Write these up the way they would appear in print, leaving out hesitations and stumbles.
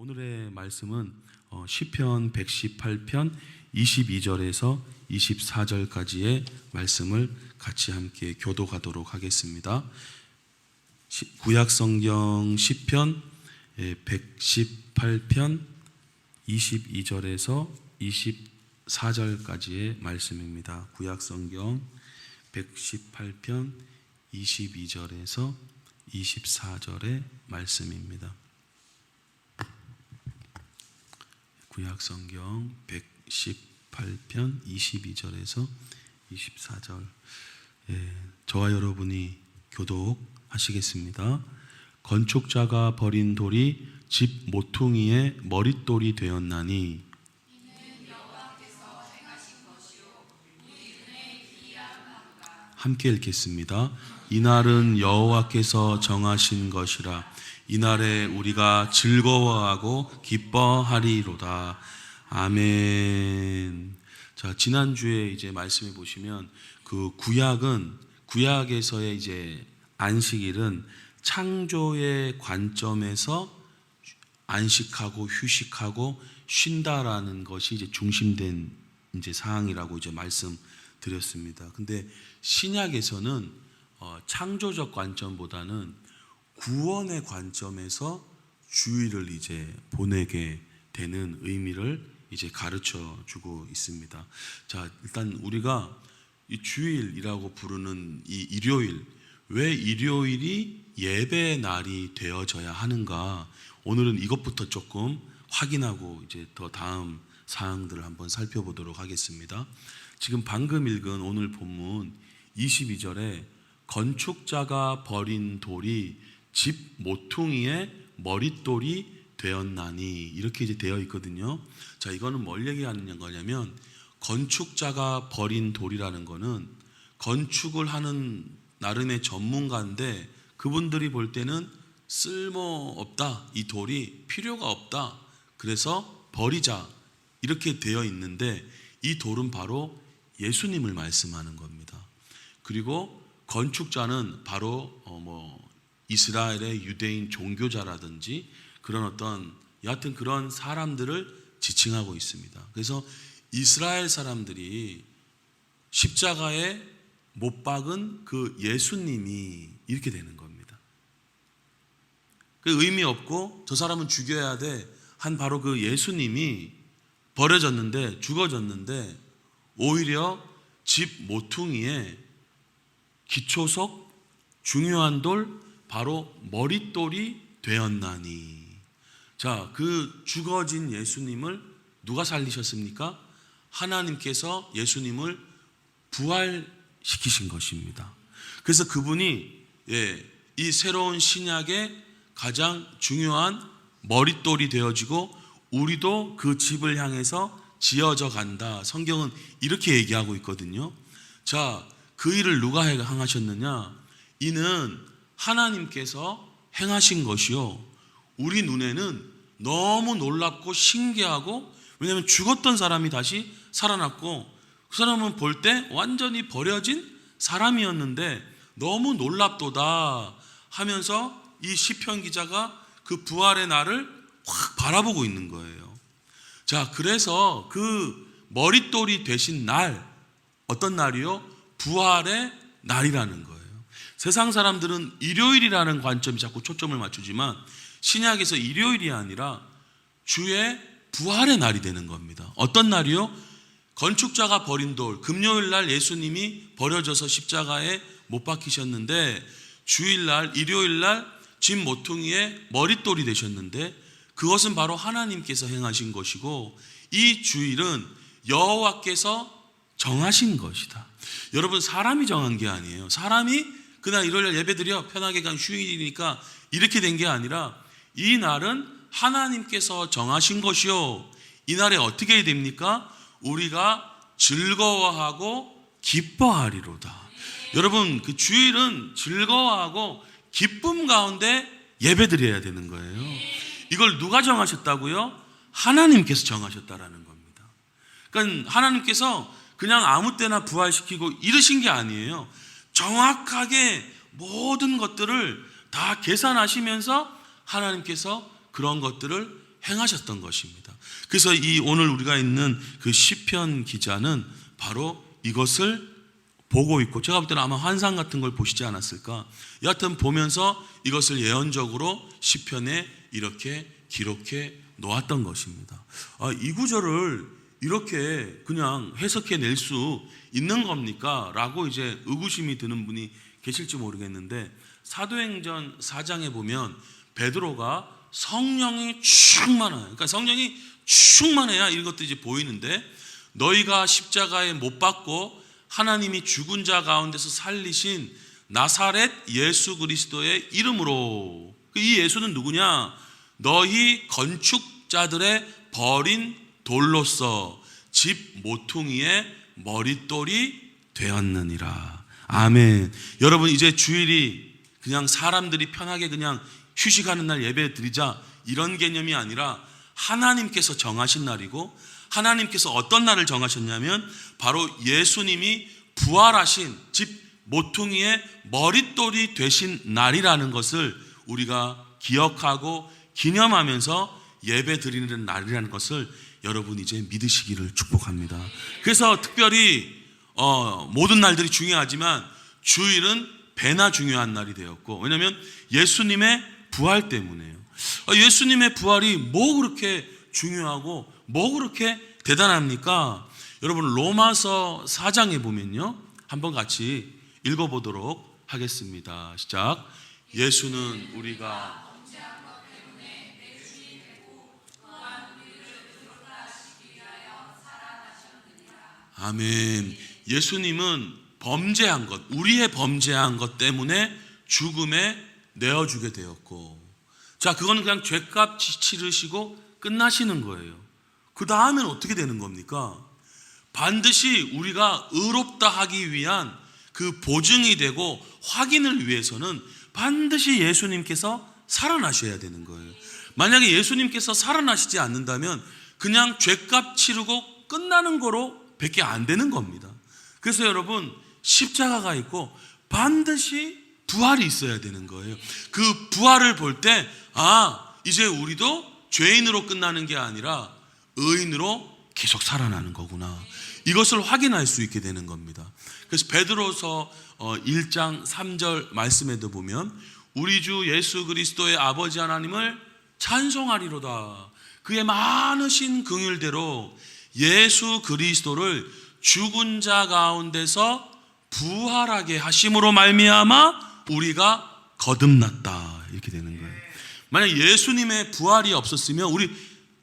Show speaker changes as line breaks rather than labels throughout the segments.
오늘의 말씀은 시편 118편 22절에서 24절까지의 말씀을 같이 함께 교독하도록 하겠습니다. 구약성경 시편 118편 22절에서 24절까지의 말씀입니다. 구약성경 118편 22절에서 24절의 말씀입니다. 구약성경 118편 22절에서 24절. 저와 여러분이 교독하시겠습니다. 건축자가 버린 돌이 집 모퉁이의 머릿돌이 되었나니 함께 읽겠습니다. 이날은 여호와께서 정하신 것이라. 이날에 우리가 즐거워하고 기뻐하리로다. 아멘. 자, 지난주에 이제 말씀해 보시면 그 구약에서의 이제 안식일은 창조의 관점에서 안식하고 휴식하고 쉰다라는 것이 이제 중심된 이제 사항이라고 이제 말씀드렸습니다. 근데 신약에서는 창조적 관점보다는 구원의 관점에서 주일을 이제 보내게 되는 의미를 이제 가르쳐 주고 있습니다. 자, 일단 우리가 이 주일이라고 부르는 이 일요일, 왜 일요일이 예배 날이 되어져야 하는가? 오늘은 이것부터 조금 확인하고 이제 더 다음 사항들을 한번 살펴보도록 하겠습니다. 지금 방금 읽은 오늘 본문 22절에 건축자가 버린 돌이 집 모퉁이의 머릿돌이 되었나니 이렇게 이제 되어 있거든요. 자, 이거는 뭘 얘기하는 거냐면 건축자가 버린 돌이라는 거는 건축을 하는 나름의 전문가인데 그분들이 볼 때는 쓸모없다, 이 돌이 필요가 없다, 그래서 버리자 이렇게 되어 있는데 이 돌은 바로 예수님을 말씀하는 겁니다. 그리고 건축자는 바로 이스라엘의 유대인 종교자라든지 그런 어떤 여하튼 그런 사람들을 지칭하고 있습니다. 그래서 이스라엘 사람들이 십자가에 못 박은 그 예수님이 이렇게 되는 겁니다. 그 의미 없고 저 사람은 죽여야 돼 한 바로 그 예수님이 버려졌는데 죽어졌는데 오히려 집 모퉁이에 기초석 중요한 돌 바로 머릿돌이 되었나니. 자, 그 죽어진 예수님을 누가 살리셨습니까? 하나님께서 예수님을 부활시키신 것입니다. 그래서 그분이 이 새로운 신약의 가장 중요한 머릿돌이 되어지고 우리도 그 집을 향해서 지어져 간다. 성경은 이렇게 얘기하고 있거든요. 자, 그 일을 누가 행하셨느냐? 이는 하나님께서 행하신 것이요, 우리 눈에는 너무 놀랍고 신기하고, 왜냐하면 죽었던 사람이 다시 살아났고 그 사람은 볼 때 완전히 버려진 사람이었는데 너무 놀랍도다 하면서 이 시편 기자가 그 부활의 날을 확 바라보고 있는 거예요. 자, 그래서 그 머릿돌이 되신 날, 어떤 날이요? 부활의 날이라는 거예요. 세상 사람들은 일요일이라는 관점이 자꾸 초점을 맞추지만 신약에서 일요일이 아니라 주의 부활의 날이 되는 겁니다. 어떤 날이요? 건축자가 버린 돌, 금요일 날 예수님이 버려져서 십자가에 못 박히셨는데 주일날, 일요일날 집 모퉁이에 머릿돌이 되셨는데 그것은 바로 하나님께서 행하신 것이고 이 주일은 여호와께서 정하신 것이다. 여러분, 사람이 정한 게 아니에요. 사람이 그날 일요일 예배드려 편하게 간 휴일이니까 이렇게 된 게 아니라 이 날은 하나님께서 정하신 것이요, 이 날에 어떻게 됩니까? 우리가 즐거워하고 기뻐하리로다. 여러분, 그 주일은 즐거워하고 기쁨 가운데 예배드려야 되는 거예요. 이걸 누가 정하셨다고요? 하나님께서 정하셨다라는 겁니다. 그러니까 하나님께서 그냥 아무 때나 부활시키고 이러신 게 아니에요. 정확하게 모든 것들을 다 계산하시면서 하나님께서 그런 것들을 행하셨던 것입니다. 그래서 이 오늘 우리가 있는 그 시편 기자는 바로 이것을 보고 있고, 제가 볼 때는 아마 환상 같은 걸 보시지 않았을까. 여하튼 보면서 이것을 예언적으로 시편에 이렇게 기록해 놓았던 것입니다. 이 구절을 이렇게 그냥 해석해 낼 수 있는 겁니까? 라고 이제 의구심이 드는 분이 계실지 모르겠는데, 사도행전 4장에 보면 베드로가 성령이 충만해요. 그러니까 성령이 충만해야 이런 것들이 이제 보이는데, 너희가 십자가에 못 박고 하나님이 죽은 자 가운데서 살리신 나사렛 예수 그리스도의 이름으로. 이 예수는 누구냐? 너희 건축자들의 버린 돌로서 집 모퉁이의 머릿돌이 되었느니라. 아멘. 여러분, 이제 주일이 그냥 사람들이 편하게 그냥 휴식하는 날 예배 드리자, 이런 개념이 아니라 하나님께서 정하신 날이고, 하나님께서 어떤 날을 정하셨냐면 바로 예수님이 부활하신 집 모퉁이의 머릿돌이 되신 날이라는 것을 우리가 기억하고 기념하면서 예배 드리는 날이라는 것을 여러분 이제 믿으시기를 축복합니다. 그래서 특별히 모든 날들이 중요하지만 주일은 배나 중요한 날이 되었고, 왜냐하면 예수님의 부활 때문에요. 예수님의 부활이 뭐 그렇게 중요하고 뭐 그렇게 대단합니까? 여러분, 로마서 4장에 보면요, 한번 같이 읽어보도록 하겠습니다. 시작. 예수는 우리가 아멘. 예수님은 범죄한 것, 우리의 범죄한 것 때문에 죽음에 내어주게 되었고, 자, 그거는 그냥 죄값 치르시고 끝나시는 거예요. 그 다음엔 어떻게 되는 겁니까? 반드시 우리가 의롭다 하기 위한 그 보증이 되고 확인을 위해서는 반드시 예수님께서 살아나셔야 되는 거예요. 만약에 예수님께서 살아나시지 않는다면 그냥 죄값 치르고 끝나는 거로 밖에 안 되는 겁니다. 그래서 여러분, 십자가가 있고 반드시 부활이 있어야 되는 거예요. 그 부활을 볼 때, 이제 우리도 죄인으로 끝나는 게 아니라 의인으로 계속 살아나는 거구나, 이것을 확인할 수 있게 되는 겁니다. 그래서 베드로서 1장 3절 말씀에도 보면 우리 주 예수 그리스도의 아버지 하나님을 찬송하리로다. 그의 많으신 긍휼대로 예수 그리스도를 죽은 자 가운데서 부활하게 하심으로 말미암아 우리가 거듭났다, 이렇게 되는 거예요. 만약 예수님의 부활이 없었으면 우리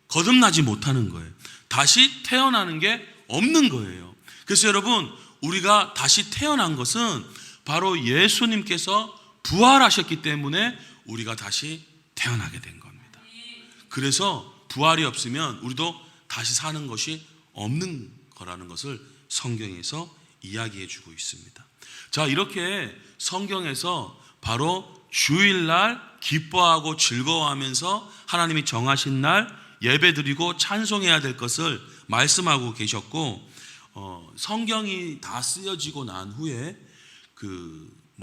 거듭나지 못하는 거예요. 다시 태어나는 게 없는 거예요. 그래서 여러분, 우리가 다시 태어난 것은 바로 예수님께서 부활하셨기 때문에 우리가 다시 태어나게 된 겁니다. 그래서 부활이 없으면 우리도 다시 사는 것이 없는 거라는 것을 성경에서 이야기해 주고 있습니다. 자, 이렇게 성경에서 바로 주일날 기뻐하고 즐거워하면서 하나님이 정하신 날 예배드리고 찬송해야 될 것을 말씀하고 계셨고, 성경이 다 쓰여지고 난 후에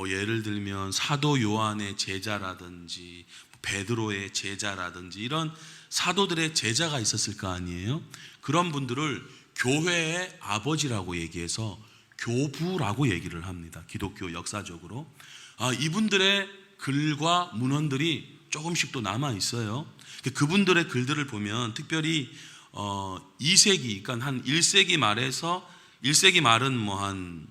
예를 들면 사도 요한의 제자라든지 베드로의 제자라든지 이런 사도들의 제자가 있었을 거 아니에요. 그런 분들을 교회의 아버지라고 얘기해서 교부라고 얘기를 합니다. 기독교 역사적으로. 이분들의 글과 문헌들이 조금씩 또 남아 있어요. 그분들의 글들을 보면 특별히 2세기, 그러니까 한 1세기 말에서 1세기 말은 한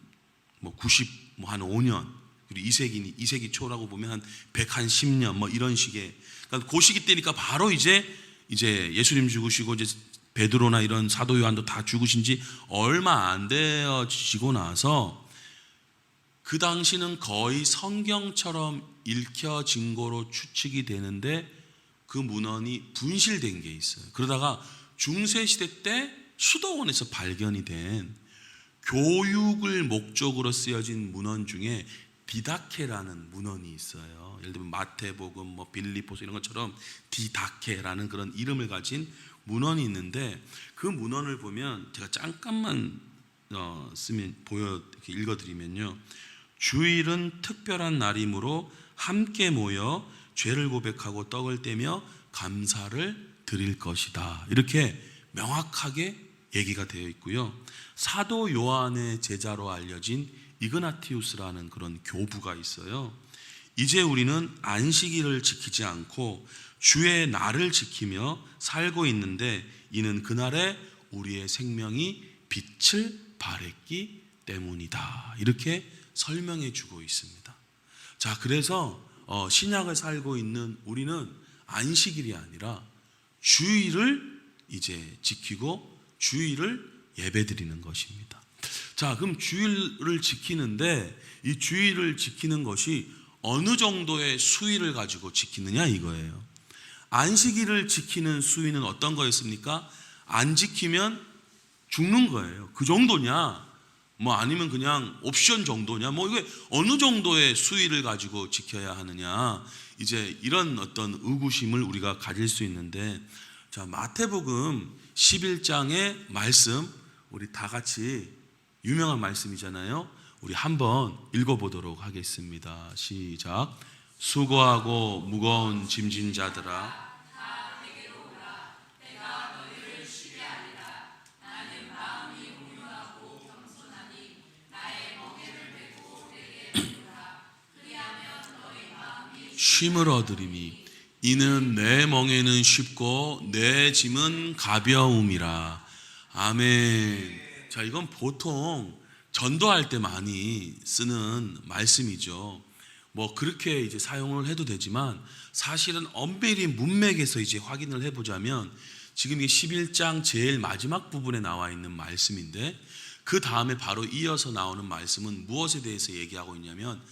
5년, 그리고 2세기 초라고 보면 한 110년 이런 식의, 그러니까 그 시기 때니까 바로 이제 예수님 죽으시고 이제 베드로나 이런 사도 요한도 다 죽으신 지 얼마 안 되어지고 나서 그 당시는 거의 성경처럼 읽혀진 거로 추측이 되는데 그 문헌이 분실된 게 있어요. 그러다가 중세시대 때 수도원에서 발견이 된 교육을 목적으로 쓰여진 문헌 중에 디다케라는 문헌이 있어요. 예를 들면 마태복음, 빌립보서 이런 것처럼 디다케라는 그런 이름을 가진 문헌이 있는데, 그 문헌을 보면 제가 잠깐만 이렇게 읽어드리면요, 주일은 특별한 날이므로 함께 모여 죄를 고백하고 떡을 떼며 감사를 드릴 것이다. 이렇게 명확하게 얘기가 되어 있고요. 사도 요한의 제자로 알려진 이그나티우스라는 그런 교부가 있어요. 이제 우리는 안식일을 지키지 않고 주의 날을 지키며 살고 있는데 이는 그날에 우리의 생명이 빛을 발했기 때문이다. 이렇게 설명해 주고 있습니다. 자, 그래서 신약을 살고 있는 우리는 안식일이 아니라 주일을 이제 지키고 주일을 예배드리는 것입니다. 자, 그럼 주일을 지키는데 이 주일을 지키는 것이 어느 정도의 수위를 가지고 지키느냐 이거예요. 안식일을 지키는 수위는 어떤 거였습니까? 안 지키면 죽는 거예요. 그 정도냐? 뭐 아니면 그냥 옵션 정도냐? 뭐 이게 어느 정도의 수위를 가지고 지켜야 하느냐? 이제 이런 어떤 의구심을 우리가 가질 수 있는데, 자, 마태복음 11장의 말씀, 우리 다 같이 유명한 말씀이잖아요. 우리 한번 읽어보도록 하겠습니다. 시작. 수고하고 무거운 짐진 자들아, 쉼을 얻으리니 이는 내 멍에는 쉽고 내 짐은 가벼움이라. 아멘. 자, 이건 보통 전도할 때 많이 쓰는 말씀이죠. 뭐 그렇게 이제 사용을 해도 되지만 사실은 엄밀히 문맥에서 이제 확인을 해보자면 지금 이 11장 제일 마지막 부분에 나와 있는 말씀인데, 그 다음에 바로 이어서 나오는 말씀은 무엇에 대해서 얘기하고 있냐면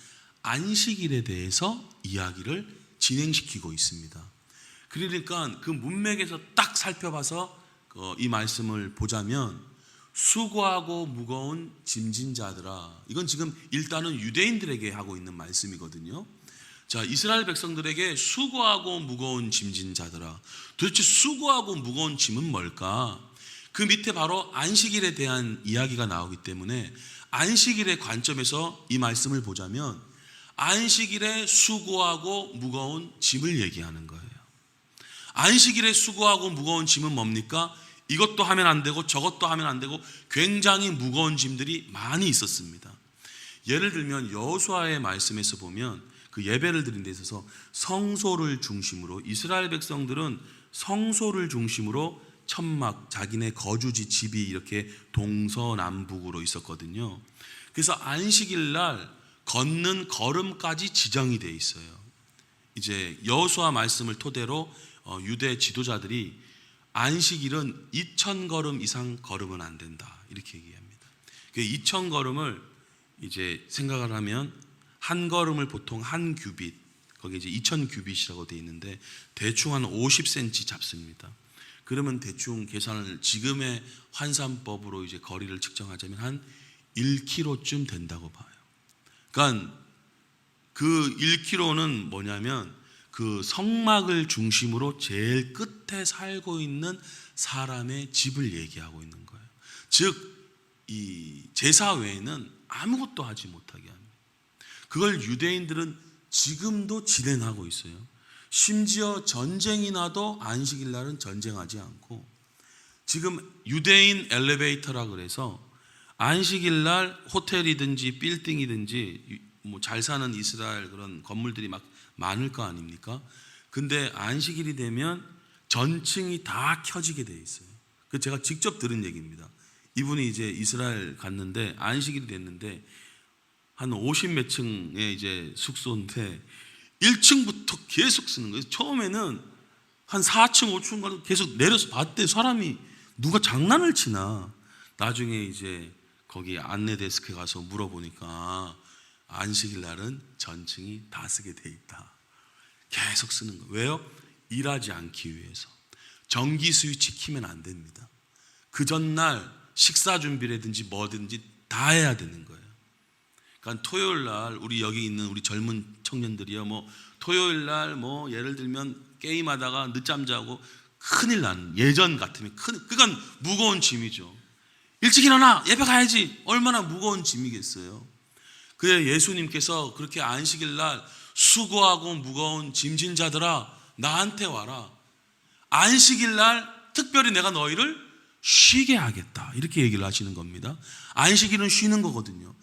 안식일에 대해서 이야기를 진행시키고 있습니다. 그러니까 그 문맥에서 딱 살펴봐서 이 말씀을 보자면 수고하고 무거운 짐진 자들아, 이건 지금 일단은 유대인들에게 하고 있는 말씀이거든요. 자, 이스라엘 백성들에게 수고하고 무거운 짐진 자들아, 도대체 수고하고 무거운 짐은 뭘까? 그 밑에 바로 안식일에 대한 이야기가 나오기 때문에 안식일의 관점에서 이 말씀을 보자면 안식일에 수고하고 무거운 짐을 얘기하는 거예요. 안식일에 수고하고 무거운 짐은 뭡니까? 이것도 하면 안 되고 저것도 하면 안 되고 굉장히 무거운 짐들이 많이 있었습니다. 예를 들면 여호수아의 말씀에서 보면 그 예배를 드린 데 있어서 성소를 중심으로, 이스라엘 백성들은 성소를 중심으로 천막, 자기네 거주지 집이 이렇게 동서남북으로 있었거든요. 그래서 안식일 날 걷는 걸음까지 지정이 돼 있어요. 이제 여호수아 말씀을 토대로 유대 지도자들이 안식일은 2000걸음 이상 걸으면 안 된다 이렇게 얘기합니다. 2000걸음을 이제 생각을 하면 한 걸음을 보통 한 규빗, 거기에 이제 2000규빗이라고 돼 있는데 대충 한 50cm 잡습니다. 그러면 대충 계산을 지금의 환산법으로 이제 거리를 측정하자면 한 1km쯤 된다고 봐요. 그러니까 그 1km는 뭐냐면 그 성막을 중심으로 제일 끝에 살고 있는 사람의 집을 얘기하고 있는 거예요. 즉 이 제사 외에는 아무것도 하지 못하게 합니다. 그걸 유대인들은 지금도 진행하고 있어요. 심지어 전쟁이 나도 안식일 날은 전쟁하지 않고, 지금 유대인 엘리베이터라 그래서 안식일 날 호텔이든지 빌딩이든지 뭐 잘 사는 이스라엘 그런 건물들이 막 많을 거 아닙니까? 근데 안식일이 되면 전층이 다 켜지게 돼 있어요. 그 제가 직접 들은 얘기입니다. 이분이 이제 이스라엘 갔는데 안식일이 됐는데 한 50몇 층의 이제 숙소인데 1층부터 계속 쓰는 거예요. 처음에는 한 4층, 5층 가도 계속 내려서 봤대. 사람이 누가 장난을 치나. 나중에 이제 거기 안내 데스크에 가서 물어보니까 안식일 날은 전층이 다 쓰게 돼 있다. 계속 쓰는 거예요. 왜요? 일하지 않기 위해서. 전기 스위치 키면 안 됩니다. 그 전날 식사 준비라든지 뭐든지 다 해야 되는 거예요. 그러니까 토요일 날 우리 여기 있는 우리 젊은 청년들이요, 뭐 토요일 날 뭐 예를 들면 게임하다가 늦잠 자고 큰일 나는, 예전 같으면 그건 무거운 짐이죠. 일찍 일어나 예배 가야지. 얼마나 무거운 짐이겠어요. 그래 예수님께서 그렇게 안식일 날 수고하고 무거운 짐진 자들아 나한테 와라. 안식일 날 특별히 내가 너희를 쉬게 하겠다. 이렇게 얘기를 하시는 겁니다. 안식일은 쉬는 거거든요.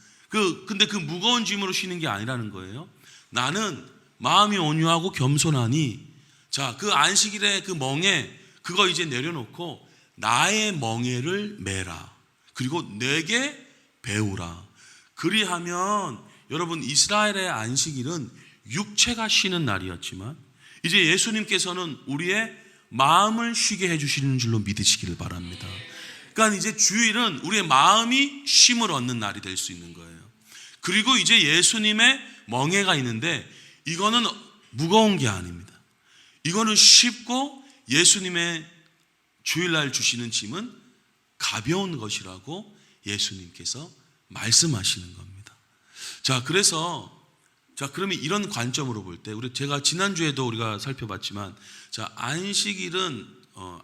근데 그 무거운 짐으로 쉬는 게 아니라는 거예요. 나는 마음이 온유하고 겸손하니, 자, 그 안식일의 그 멍에 그거 이제 내려놓고 나의 멍에를 메라. 그리고 내게 배우라. 그리하면 여러분, 이스라엘의 안식일은 육체가 쉬는 날이었지만 이제 예수님께서는 우리의 마음을 쉬게 해주시는 줄로 믿으시기를 바랍니다. 그러니까 이제 주일은 우리의 마음이 쉼을 얻는 날이 될 수 있는 거예요. 그리고 이제 예수님의 멍에가 있는데 이거는 무거운 게 아닙니다. 이거는 쉽고 예수님의 주일날 주시는 짐은 가벼운 것이라고 예수님께서 말씀하시는 겁니다. 자, 그러면 이런 관점으로 볼 때, 제가 지난주에도 우리가 살펴봤지만, 자, 안식일은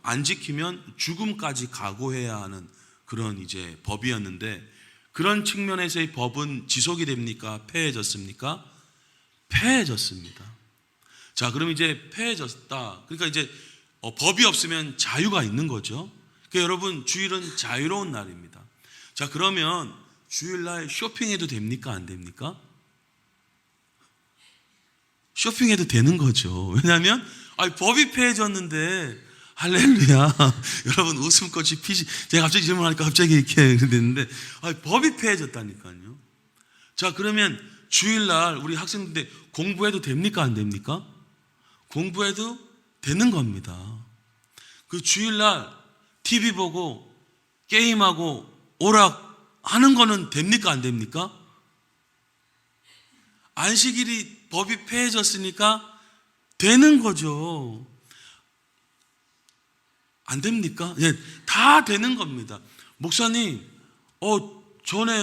안 지키면 죽음까지 각오해야 하는 그런 이제 법이었는데, 그런 측면에서의 법은 지속이 됩니까? 폐해졌습니까? 폐해졌습니다. 자, 그럼 이제 폐해졌다. 그러니까 이제 법이 없으면 자유가 있는 거죠. 그러니까 여러분, 주일은 자유로운 날입니다. 자, 그러면 주일날 쇼핑해도 됩니까? 안 됩니까? 쇼핑해도 되는 거죠. 왜냐하면 법이 폐해졌는데, 할렐루야. 여러분, 웃음꽃이 피시. 제가 갑자기 질문하니까 갑자기 이렇게 됐는데, 법이 폐해졌다니까요. 자, 그러면 주일날 우리 학생들 공부해도 됩니까? 안 됩니까? 공부해도 되는 겁니다. 그 주일날 TV 보고 게임하고 오락하는 거는 됩니까? 안 됩니까? 안식일이 법이 폐해졌으니까 되는 거죠. 안 됩니까? 예, 다 되는 겁니다. 목사님, 전에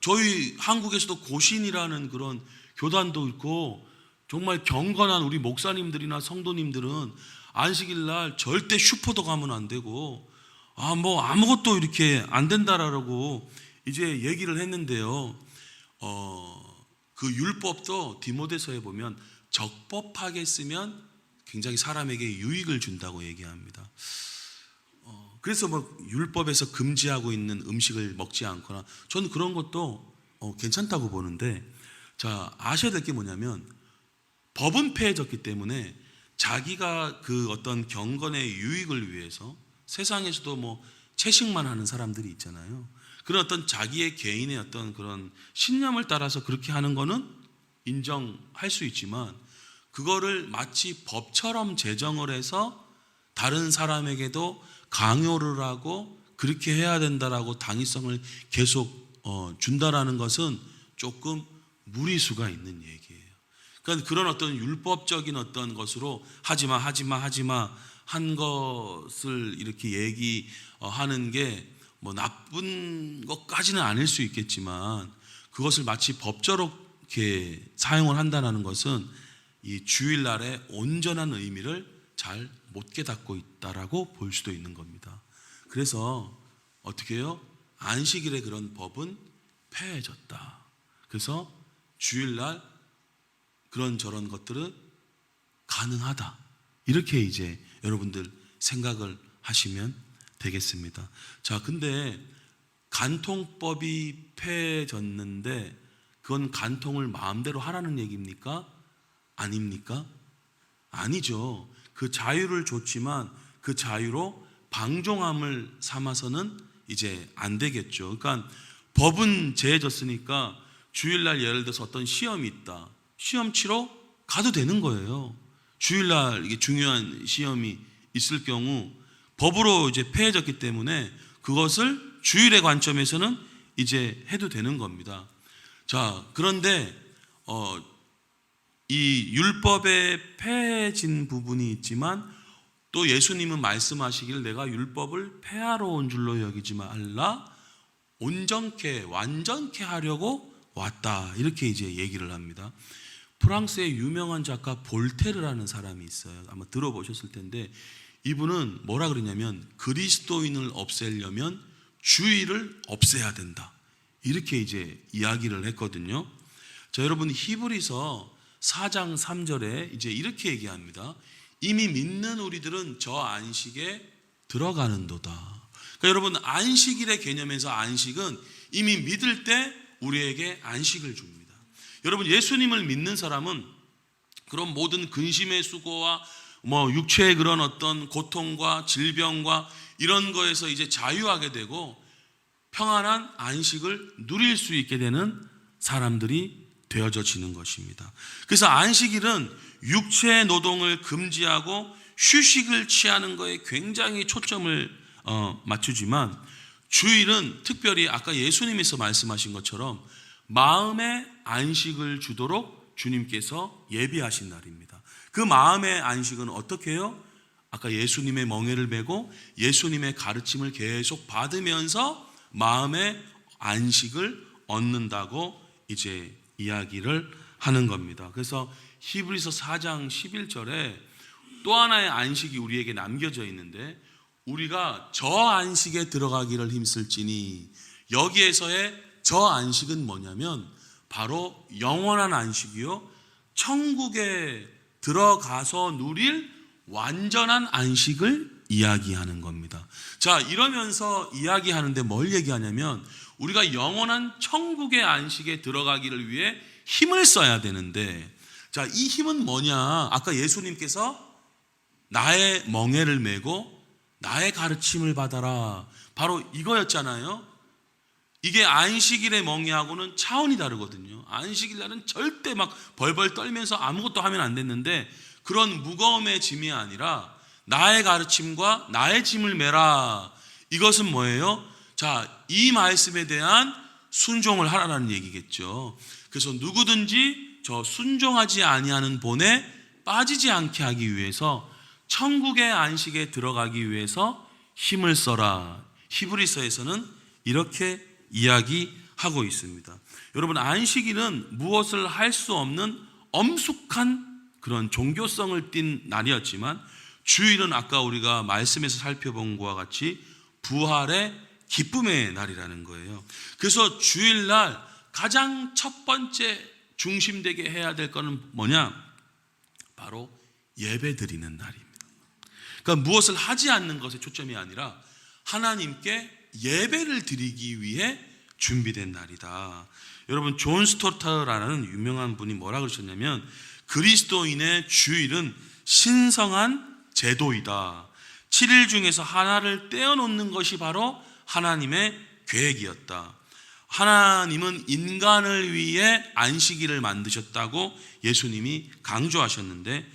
저희 한국에서도 고신이라는 그런 교단도 있고 정말 경건한 우리 목사님들이나 성도님들은 안식일 날 절대 슈퍼도 가면 안 되고 아무것도 이렇게 안 된다라고 이제 얘기를 했는데요. 그 율법도 디모데서에 보면 적법하게 쓰면 굉장히 사람에게 유익을 준다고 얘기합니다. 그래서 율법에서 금지하고 있는 음식을 먹지 않거나, 저는 그런 것도 괜찮다고 보는데, 자, 아셔야 될 게 뭐냐면 법은 폐해졌기 때문에 자기가 그 어떤 경건의 유익을 위해서 세상에서도 채식만 하는 사람들이 있잖아요. 그런 어떤 자기의 개인의 어떤 그런 신념을 따라서 그렇게 하는 거는 인정할 수 있지만, 그거를 마치 법처럼 제정을 해서 다른 사람에게도 강요를 하고 그렇게 해야 된다라고 당위성을 계속 준다라는 것은 조금 무리수가 있는 얘기예요. 그러니까 그런 어떤 율법적인 어떤 것으로 하지마 한 것을 이렇게 얘기하는 게 나쁜 것까지는 아닐 수 있겠지만, 그것을 마치 법적으로 이렇게 사용을 한다는 것은 이 주일날의 온전한 의미를 잘 못 깨닫고 있다라고 볼 수도 있는 겁니다. 그래서 어떻게 해요? 안식일의 그런 법은 폐해졌다. 그래서 주일날 그런 저런 것들은 가능하다. 이렇게 이제 여러분들 생각을 하시면 되겠습니다. 자, 근데 간통법이 폐해졌는데 그건 간통을 마음대로 하라는 얘기입니까? 아닙니까? 아니죠. 그 자유를 줬지만 그 자유로 방종함을 삼아서는 이제 안 되겠죠. 그러니까 법은 제해졌으니까 주일날 예를 들어서 어떤 시험이 있다. 시험 치러 가도 되는 거예요. 주일날 이게 중요한 시험이 있을 경우 법으로 이제 폐해졌기 때문에 그것을 주일의 관점에서는 이제 해도 되는 겁니다. 자, 그런데 이 율법에 폐해진 부분이 있지만 또 예수님은 말씀하시길 내가 율법을 폐하러 온 줄로 여기지 말라, 온전케 완전케 하려고 왔다. 이렇게 이제 얘기를 합니다. 프랑스의 유명한 작가 볼테르라는 사람이 있어요. 아마 들어보셨을 텐데 이분은 뭐라 그러냐면 그리스도인을 없애려면 주일을 없애야 된다. 이렇게 이제 이야기를 했거든요. 자, 여러분 히브리서 4장 3절에 이제 이렇게 얘기합니다. 이미 믿는 우리들은 저 안식에 들어가는도다. 그러니까 여러분, 안식일의 개념에서 안식은 이미 믿을 때 우리에게 안식을 줍니다. 여러분, 예수님을 믿는 사람은 그런 모든 근심의 수고와 육체의 그런 어떤 고통과 질병과 이런 거에서 이제 자유하게 되고 평안한 안식을 누릴 수 있게 되는 사람들이 되어지는 것입니다. 그래서 안식일은 육체의 노동을 금지하고 휴식을 취하는 것에 굉장히 초점을 맞추지만, 주일은 특별히 아까 예수님께서 말씀하신 것처럼 마음의 안식을 주도록 주님께서 예비하신 날입니다. 그 마음의 안식은 어떻게 해요? 아까 예수님의 멍에를 메고 예수님의 가르침을 계속 받으면서 마음의 안식을 얻는다고 이제 이야기를 하는 겁니다. 그래서 히브리서 4장 11절에 또 하나의 안식이 우리에게 남겨져 있는데, 우리가 저 안식에 들어가기를 힘쓸지니, 여기에서의 저 안식은 뭐냐면 바로 영원한 안식이요, 천국에 들어가서 누릴 완전한 안식을 이야기하는 겁니다. 자, 이러면서 이야기하는데 뭘 얘기하냐면, 우리가 영원한 천국의 안식에 들어가기를 위해 힘을 써야 되는데, 자, 이 힘은 뭐냐? 아까 예수님께서 나의 멍에를 메고 나의 가르침을 받아라, 바로 이거였잖아요. 이게 안식일의 멍에하고는 차원이 다르거든요. 안식일 날은 절대 막 벌벌 떨면서 아무것도 하면 안 됐는데, 그런 무거움의 짐이 아니라 나의 가르침과 나의 짐을 메라. 이것은 뭐예요? 자, 이 말씀에 대한 순종을 하라는 얘기겠죠. 그래서 누구든지 저 순종하지 아니하는 본에 빠지지 않게 하기 위해서 천국의 안식에 들어가기 위해서 힘을 써라. 히브리서에서는 이렇게 이야기하고 있습니다. 여러분, 안식일은 무엇을 할 수 없는 엄숙한 그런 종교성을 띤 날이었지만, 주일은 아까 우리가 말씀에서 살펴본 것과 같이 부활의 기쁨의 날이라는 거예요. 그래서 주일날 가장 첫 번째 중심되게 해야 될 것은 뭐냐? 바로 예배 드리는 날입니다. 그러니까 무엇을 하지 않는 것에 초점이 아니라 하나님께 예배를 드리기 위해 준비된 날이다. 여러분, 존 스토터라는 유명한 분이 뭐라 그러셨냐면, 그리스도인의 주일은 신성한 제도이다. 7일 중에서 하나를 떼어놓는 것이 바로 하나님의 계획이었다. 하나님은 인간을 위해 안식일을 만드셨다고 예수님이 강조하셨는데,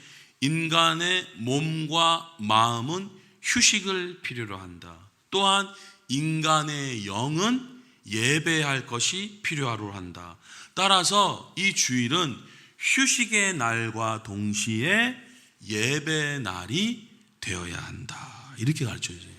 인간의 몸과 마음은 휴식을 필요로 한다. 또한 인간의 영은 예배할 것이 필요하로 한다. 따라서 이 주일은 휴식의 날과 동시에 예배 날이 되어야 한다. 이렇게 가르쳐줘요.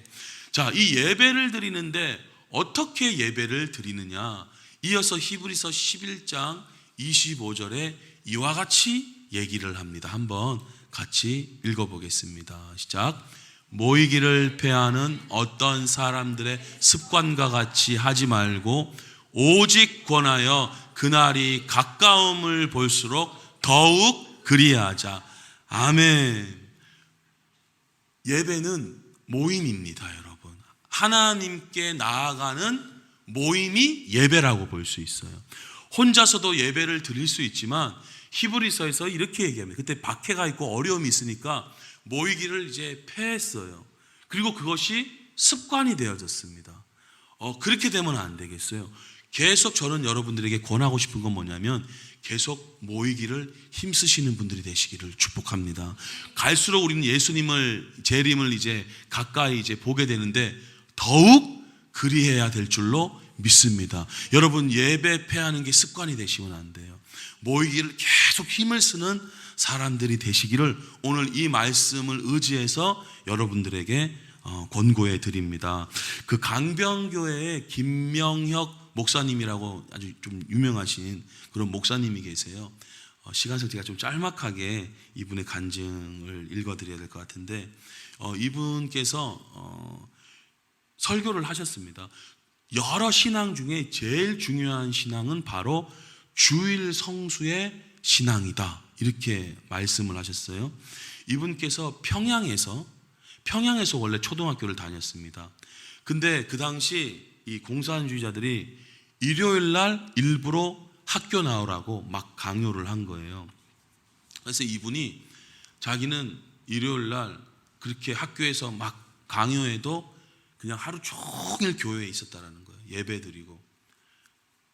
자, 이 예배를 드리는데 어떻게 예배를 드리느냐? 이어서 히브리서 11장 25절에 이와 같이 얘기를 합니다. 한번 같이 읽어보겠습니다. 시작. 모이기를 패하는 어떤 사람들의 습관과 같이 하지 말고 오직 권하여 그날이 가까움을 볼수록 더욱 그리하자. 아멘. 예배는 모임입니다, 여러분. 하나님께 나아가는 모임이 예배라고 볼 수 있어요. 혼자서도 예배를 드릴 수 있지만 히브리서에서 이렇게 얘기합니다. 그때 박해가 있고 어려움이 있으니까 모이기를 이제 패했어요. 그리고 그것이 습관이 되어졌습니다. 그렇게 되면 안 되겠어요. 계속 저는 여러분들에게 권하고 싶은 건 뭐냐면, 계속 모이기를 힘쓰시는 분들이 되시기를 축복합니다. 갈수록 우리는 예수님을, 재림을 이제 가까이 이제 보게 되는데 더욱 그리해야 될 줄로 믿습니다. 여러분, 예배 패하는 게 습관이 되시면 안 돼요. 모이기를 계속 힘을 쓰는 사람들이 되시기를 오늘 이 말씀을 의지해서 여러분들에게 권고해 드립니다. 그 강변교회의 김명혁 목사님이라고 아주 좀 유명하신 그런 목사님이 계세요. 시간상 제가 좀 짤막하게 이분의 간증을 읽어드려야 될 것 같은데, 이분께서 설교를 하셨습니다. 여러 신앙 중에 제일 중요한 신앙은 바로 주일 성수의 신앙이다, 이렇게 말씀을 하셨어요. 이분께서 평양에서 원래 초등학교를 다녔습니다. 근데 그 당시 이 공산주의자들이 일요일 날 일부러 학교 나오라고 막 강요를 한 거예요. 그래서 이분이 자기는 일요일 날 그렇게 학교에서 막 강요해도 그냥 하루 종일 교회에 있었다라는 거예요. 예배 드리고.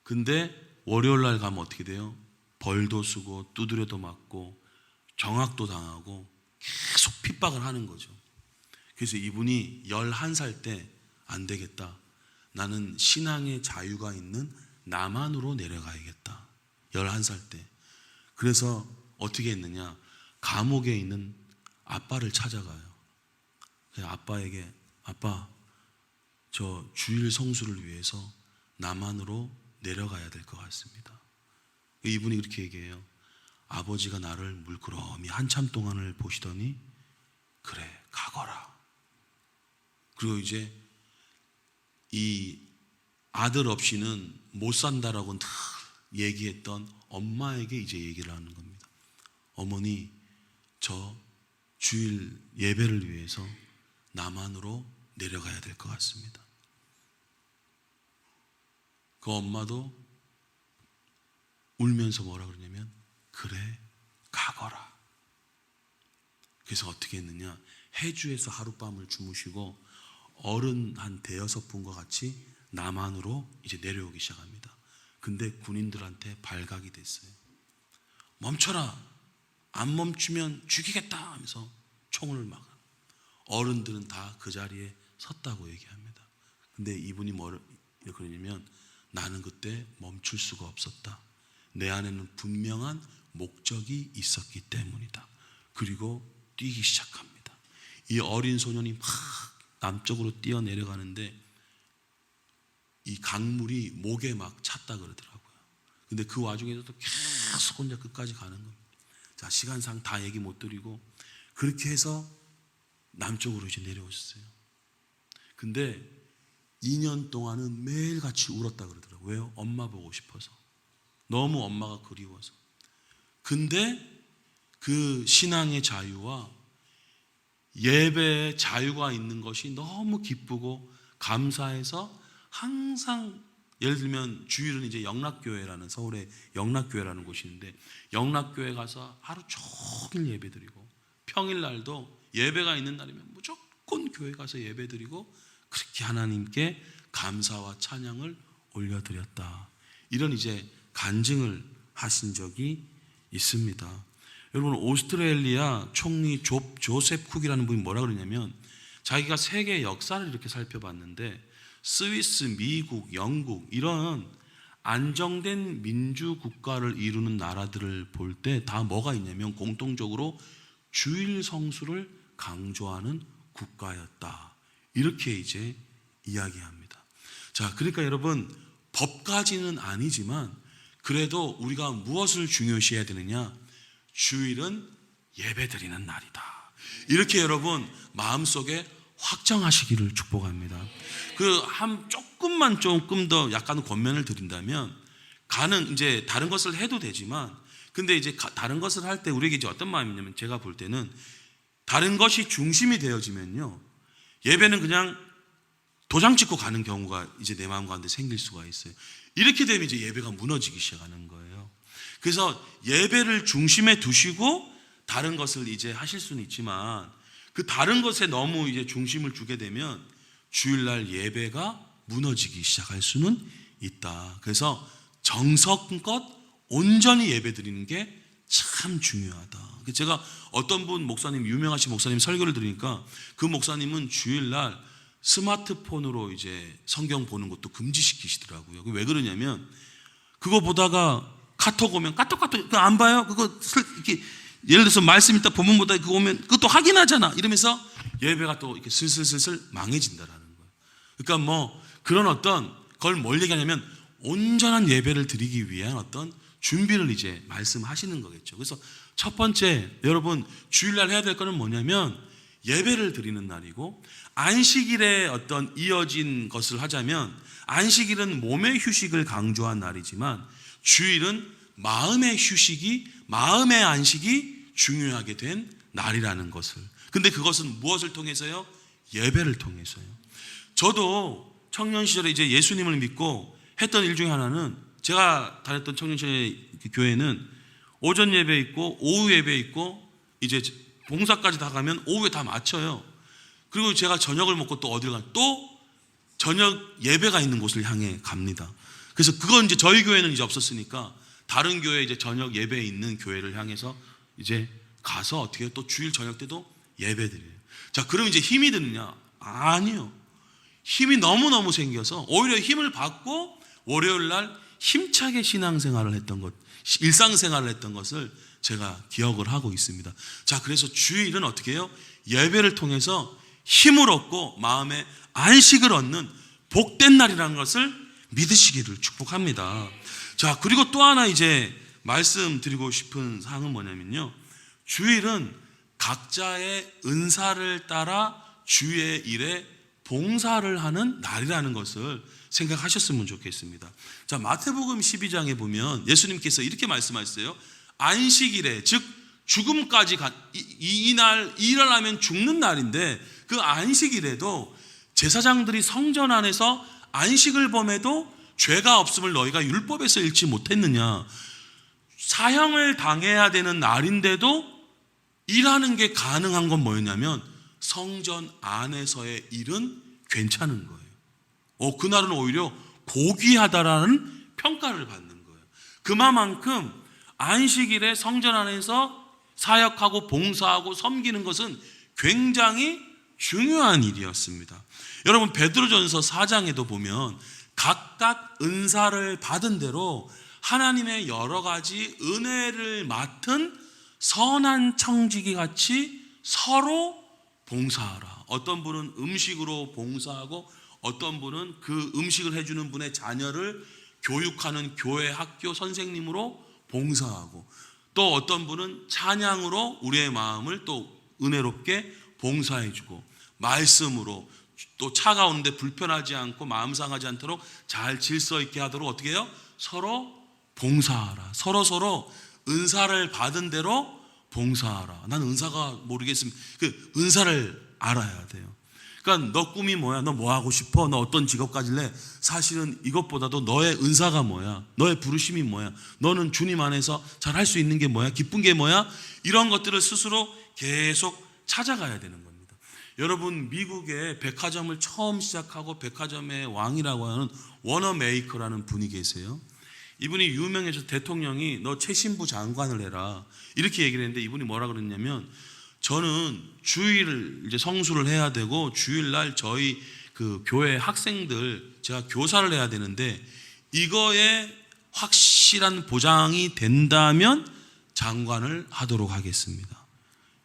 근데 월요일 날 가면 어떻게 돼요? 벌도 쓰고 두드려도 맞고 정학도 당하고 계속 핍박을 하는 거죠. 그래서 이분이 11살 때 안 되겠다. 나는 신앙의 자유가 있는 남한으로 내려가야겠다. 11살 때. 그래서 어떻게 했느냐? 감옥에 있는 아빠를 찾아가요. 그래서 아빠에게 아빠, 저 주일 성수를 위해서 남한으로 내려가야 될 것 같습니다. 이분이 이렇게 얘기해요. 아버지가 나를 물끄러미 한참 동안을 보시더니 그래 가거라. 그리고 이제 이 아들 없이는 못 산다라고 다 얘기했던 엄마에게 이제 얘기를 하는 겁니다. 어머니, 저 주일 예배를 위해서 남한으로 내려가야 될 것 같습니다. 그 엄마도 울면서 뭐라 그러냐면 그래 가거라. 그래서 어떻게 했느냐? 해주에서 하룻밤을 주무시고 어른 한 대여섯 분과 같이 남한으로 이제 내려오기 시작합니다. 근데 군인들한테 발각이 됐어요. 멈춰라. 안 멈추면 죽이겠다 하면서 총을 막. 어른들은 다 그 자리에 섰다고 얘기합니다. 근데 이분이 뭐를 그러냐면 나는 그때 멈출 수가 없었다. 내 안에는 분명한 목적이 있었기 때문이다. 그리고 뛰기 시작합니다. 이 어린 소년이 막 남쪽으로 뛰어 내려가는데 이 강물이 목에 막 찼다 그러더라고요. 근데 그 와중에서도 계속 혼자 끝까지 가는 겁니다. 자, 시간상 다 얘기 못 드리고 그렇게 해서 남쪽으로 이제 내려오셨어요. 근데 2년 동안은 매일같이 울었다 그러더라고요. 왜요? 엄마 보고 싶어서. 너무 엄마가 그리워서. 근데 그 신앙의 자유와 예배의 자유가 있는 것이 너무 기쁘고 감사해서 항상 예를 들면 주일은 이제 영락교회라는 서울의 영락교회라는 곳이 있는데 영락교회 가서 하루 종일 예배드리고 평일날도 예배가 있는 날이면 무조건 교회 가서 예배드리고 그렇게 하나님께 감사와 찬양을 올려드렸다. 이런 이제 간증을 하신 적이 있습니다. 여러분 오스트레일리아 총리 조셉 쿡이라는 분이 뭐라 그러냐면 자기가 세계 역사를 이렇게 살펴봤는데 스위스, 미국, 영국 이런 안정된 민주국가를 이루는 나라들을 볼 때 다 뭐가 있냐면 공통적으로 주일 성수를 강조하는 국가였다. 이렇게 이제 이야기합니다. 자, 그러니까 여러분 법까지는 아니지만 그래도 우리가 무엇을 중요시해야 되느냐? 주일은 예배드리는 날이다. 이렇게 여러분 마음속에 확정하시기를 축복합니다. 조금 더 약간 권면을 드린다면 이제 다른 것을 해도 되지만 근데 이제 다른 것을 할 때 우리에게 이제 어떤 마음이냐면 제가 볼 때는 다른 것이 중심이 되어지면요. 예배는 그냥 도장 찍고 가는 경우가 이제 내 마음 가운데 생길 수가 있어요. 이렇게 되면 이제 예배가 무너지기 시작하는 거예요. 그래서 예배를 중심에 두시고 다른 것을 이제 하실 수는 있지만 그 다른 것에 너무 이제 중심을 주게 되면 주일날 예배가 무너지기 시작할 수는 있다. 그래서 정성껏 온전히 예배 드리는 게 참 중요하다. 제가 어떤 분 목사님, 유명하신 목사님 설교를 들으니까 그 목사님은 주일날 스마트폰으로 이제 성경 보는 것도 금지시키시더라고요. 왜 그러냐면 그거 보다가 카톡 오면 카톡 그거 안 봐요? 그거 이렇게 예를 들어서 말씀 있다 본문 보다 그거 오면 그것도 확인하잖아. 이러면서 예배가 또 이렇게 슬슬 망해진다라는 거예요. 그러니까 뭐 그런 어떤 걸 뭘 얘기하냐면 온전한 예배를 드리기 위한 어떤 준비를 이제 말씀하시는 거겠죠. 그래서 첫 번째 여러분 주일날 해야 될 거는 뭐냐면 예배를 드리는 날이고 안식일에 어떤 이어진 것을 하자면 안식일은 몸의 휴식을 강조한 날이지만 주일은 마음의 안식이 중요하게 된 날이라는 것을. 근데 그것은 무엇을 통해서요? 예배를 통해서요. 저도 청년 시절에 이제 예수님을 믿고 했던 일 중에 하나는, 제가 다녔던 청년 시절 교회는 오전 예배 있고 오후 예배 있고 이제 봉사까지 다 가면 오후에 다 마쳐요. 그리고 제가 저녁을 먹고 또 어디를 가면 또 저녁 예배가 있는 곳을 향해 갑니다. 그래서 그건 이제 저희 교회는 이제 없었으니까 다른 교회 이제 저녁 예배에 있는 교회를 향해서 이제 가서 어떻게 또 주일 저녁 때도 예배드려요. 자, 그러면 이제 힘이 드느냐? 아니요. 힘이 너무너무 생겨서 오히려 힘을 받고 월요일 날 힘차게 신앙생활을 했던 것, 일상생활을 했던 것을 제가 기억을 하고 있습니다. 자, 그래서 주일은 어떻게 해요? 예배를 통해서 힘을 얻고 마음에 안식을 얻는 복된 날이라는 것을 믿으시기를 축복합니다. 자, 그리고 또 하나 이제 말씀드리고 싶은 사항은 뭐냐면요, 주일은 각자의 은사를 따라 주의 일에 봉사를 하는 날이라는 것을 생각하셨으면 좋겠습니다. 자, 마태복음 12장에 보면 예수님께서 이렇게 말씀하셨어요. 안식일에, 즉 죽음까지 이날 일어나면 죽는 날인데, 그 안식일에도 제사장들이 성전 안에서 안식을 범해도 죄가 없음을 너희가 율법에서 읽지 못했느냐. 사형을 당해야 되는 날인데도 일하는 게 가능한 건 뭐였냐면 성전 안에서의 일은 괜찮은 거예요. 그날은 오히려 고귀하다라는 평가를 받는 거예요. 그만큼 안식일에 성전 안에서 사역하고 봉사하고 섬기는 것은 굉장히 중요한 일이었습니다. 여러분, 베드로전서 4장에도 보면 각각 은사를 받은 대로 하나님의 여러 가지 은혜를 맡은 선한 청지기 같이 서로 봉사하라. 어떤 분은 음식으로 봉사하고 어떤 분은 그 음식을 해주는 분의 자녀를 교육하는 교회 학교 선생님으로 봉사하고, 또 어떤 분은 찬양으로 우리의 마음을 또 은혜롭게 봉사해주고, 말씀으로 또 차가운데 불편하지 않고 마음 상하지 않도록 잘 질서 있게 하도록 어떻게 해요? 서로 봉사하라. 서로 은사를 받은 대로 봉사하라. 난 은사가 모르겠으면 그 은사를 알아야 돼요. 그러니까 너 꿈이 뭐야? 너 뭐 하고 싶어? 너 어떤 직업 가질래? 사실은 이것보다도 너의 은사가 뭐야? 너의 부르심이 뭐야? 너는 주님 안에서 잘 할 수 있는 게 뭐야? 기쁜 게 뭐야? 이런 것들을 스스로 계속 찾아가야 되는 겁니다. 여러분, 미국의 백화점을 처음 시작하고 백화점의 왕이라고 하는 워너 메이커라는 분이 계세요. 이분이 유명해서 대통령이 너 최신부 장관을 해라 이렇게 얘기를 했는데, 이분이 뭐라 그랬냐면, 저는 주일을 이제 성수를 해야 되고 주일날 저희 그 교회 학생들 제가 교사를 해야 되는데, 이거에 확실한 보장이 된다면 장관을 하도록 하겠습니다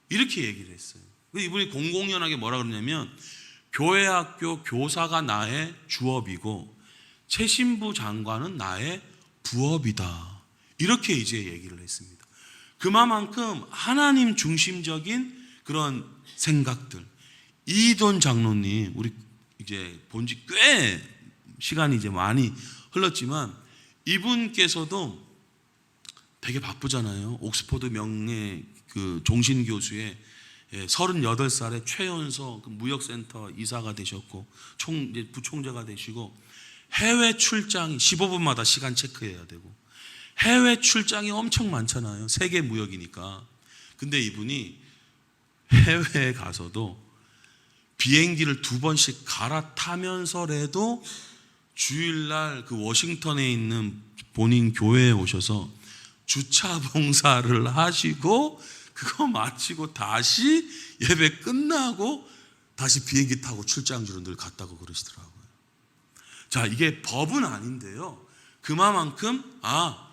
이렇게 얘기를 했어요. 이분이 공공연하게 뭐라 그러냐면, 교회 학교 교사가 나의 주업이고 최신부 장관은 나의 부업이다 이렇게 이제 얘기를 했습니다. 그만큼 하나님 중심적인 그런 생각들. 이돈 장로님, 우리 이제 본지 꽤 시간이 이제 많이 흘렀지만 이분께서도 되게 바쁘잖아요. 옥스퍼드 명예 그 종신 교수의 38살에 최연소 무역센터 이사가 되셨고 이제 부총재가 되시고, 해외 출장이 15분마다 시간 체크해야 되고 해외 출장이 엄청 많잖아요. 세계 무역이니까. 근데 이분이 해외에 가서도 비행기를 2번씩 갈아타면서라도 주일날 그 워싱턴에 있는 본인 교회에 오셔서 주차 봉사를 하시고, 그거 마치고 다시 예배 끝나고 다시 비행기 타고 출장지로 늘 갔다고 그러시더라고요. 자, 이게 법은 아닌데요, 그만큼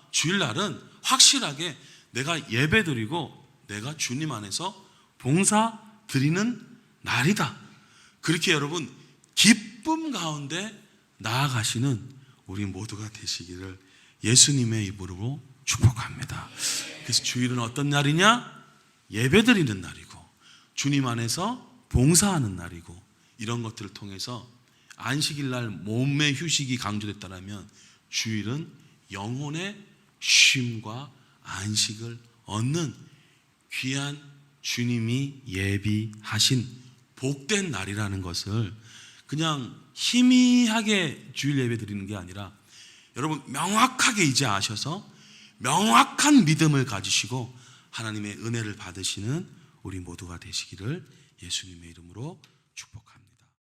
주일날은 확실하게 내가 예배드리고 내가 주님 안에서 봉사 드리는 날이다. 그렇게 여러분 기쁨 가운데 나아가시는 우리 모두가 되시기를 예수님의 이름으로 축복합니다. 그래서 주일은 어떤 날이냐? 예배드리는 날이고 주님 안에서 봉사하는 날이고, 이런 것들을 통해서 안식일 날 몸의 휴식이 강조됐다면 주일은 영혼의 쉼과 안식을 얻는 귀한 주님이 예비하신 복된 날이라는 것을 그냥 희미하게 주일 예배 드리는 게 아니라 여러분 명확하게 이제 아셔서 명확한 믿음을 가지시고 하나님의 은혜를 받으시는 우리 모두가 되시기를 예수님의 이름으로 축복합니다.